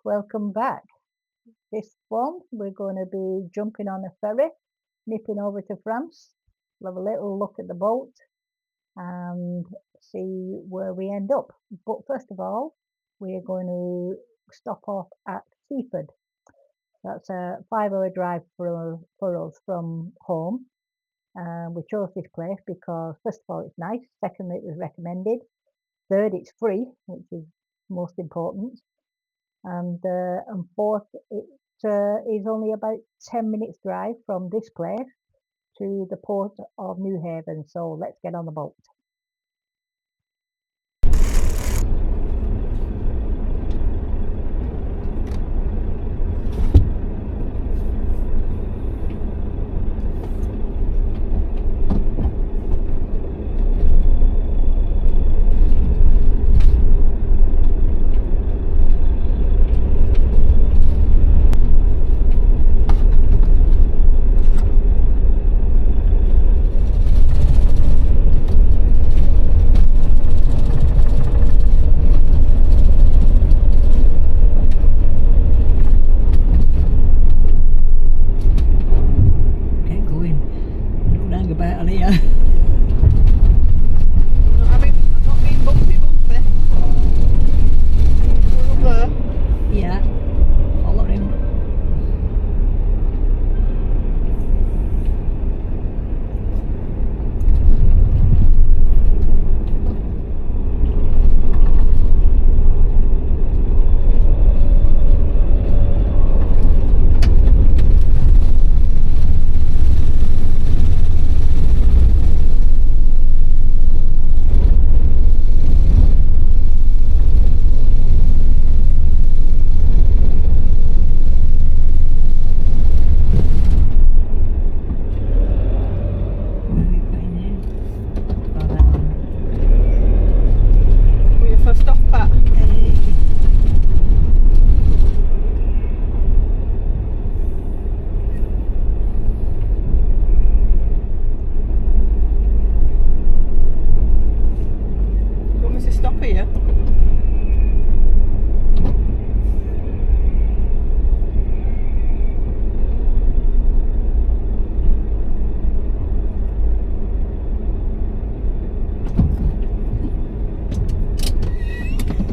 Hello, welcome back. This one, we're going to be jumping on a ferry, nipping over to France. We'll have a little look at the boat and see where we end up. But first of all, we're going to stop off at Seaford. That's a 5-hour drive for us from home. We chose this place because, first of all, it's nice. Secondly, it was recommended. Third, it's free, which is most important. And fourth, it is only about 10 minutes drive from this place to the port of Newhaven. So let's get on the boat.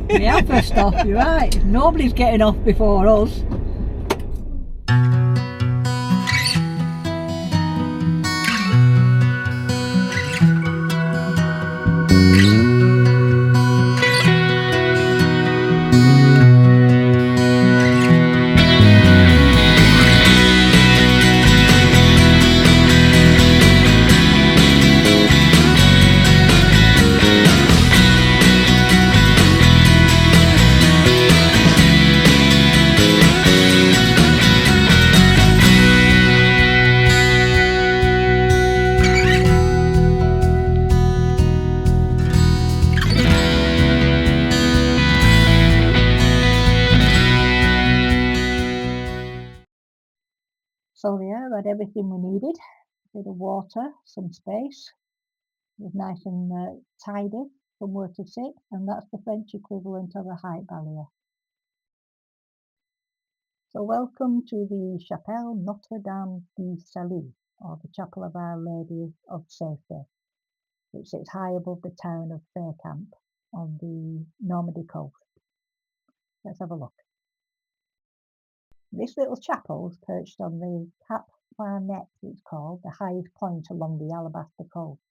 Yeah, first off, you're right. Nobody's getting off before us. So yeah, we had everything we needed. A bit of water, some space. It was nice and tidy, somewhere to sit, and that's the French equivalent of a height barrier. So welcome to the Chapelle Notre-Dame du Salut, or the Chapel of Our Lady of Safety, which sits high above the town of Fécamp on the Normandy coast. Let's have a look. This little chapel is perched on the Cap Farnet, it's called, the highest point along the Alabaster Coast.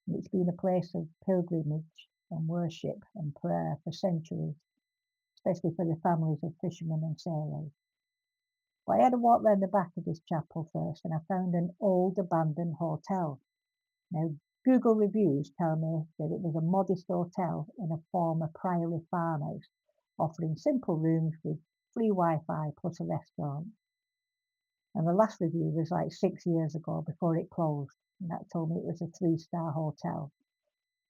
And it's been a place of pilgrimage and worship and prayer for centuries, especially for the families of fishermen and sailors. But I had to walk round the back of this chapel first, and I found an old abandoned hotel. Now, Google reviews tell me that it was a modest hotel in a former priory farmhouse, offering simple rooms with free Wi-Fi plus a restaurant. And the last review was like 6 years ago before it closed, and that told me it was a 3-star hotel.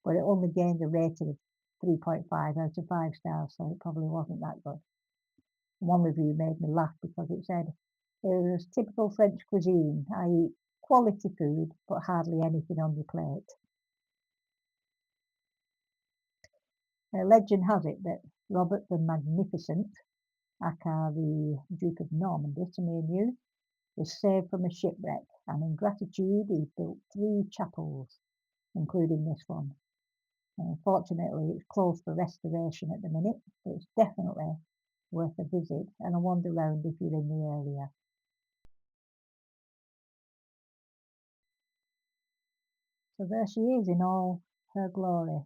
But it only gained a rating of 3.5 out of 5 stars, so it probably wasn't that good. One review made me laugh because it said, it was typical French cuisine, i.e. quality food, but hardly anything on your plate. Legend has it that Robert the Magnificent aka the Duke of Normandy to me and you, was saved from a shipwreck, and in gratitude he built 3 chapels, including this one. Unfortunately, it's closed for restoration at the minute, but it's definitely worth a visit and a wander round if you're in the area. So there she is in all her glory,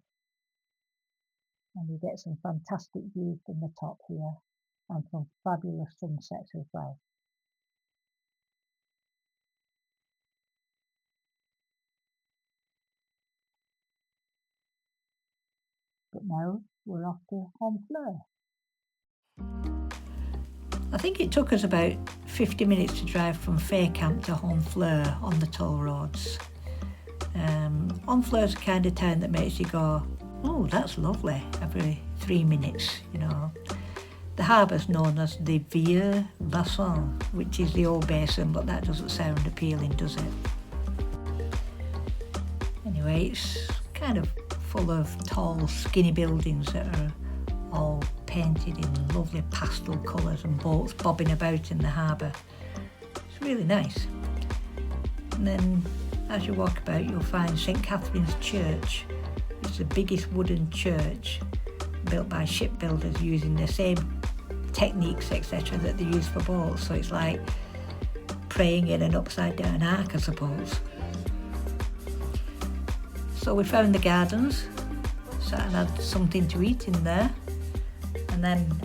and you get some fantastic views from the top here and some fabulous sunsets as well. But now we're off to Honfleur. I think it took us about 50 minutes to drive from Fécamp to Honfleur on the toll roads. Honfleur's the kind of town that makes you go, oh, that's lovely, every 3 minutes, you know. The harbour's known as the Vieux Bassin, which is the old basin, but that doesn't sound appealing, does it? Anyway, it's kind of full of tall, skinny buildings that are all painted in lovely pastel colours and boats bobbing about in the harbour. It's really nice. And then as you walk about, you'll find St Catherine's Church. It's the biggest wooden church built by shipbuilders using the same techniques, etc., that they use for boats. So it's like praying in an upside down ark, I suppose. So we found the gardens, sat and had something to eat in there, and then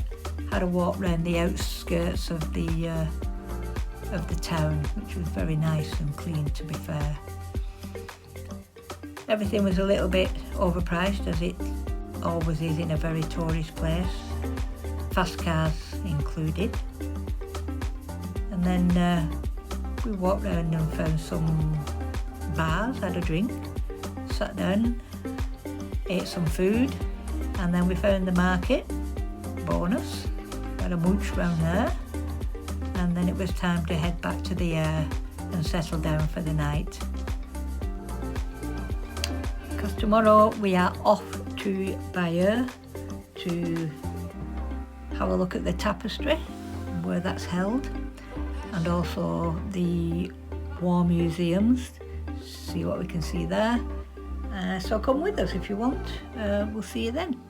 had a walk round the outskirts of the town, which was very nice and clean, to be fair. Everything was a little bit overpriced, as it always is in a very tourist place, fast cars included. And then we walked round and found some bars, had a drink, sat down, ate some food, and then we found the market, bonus, had a mooch round there, and then it was time to head back to the air and settle down for the night. Because tomorrow we are off to Bayeux to have a look at the tapestry, where that's held, and also the war museums, see what we can see there. So come with us if you want. We'll see you then.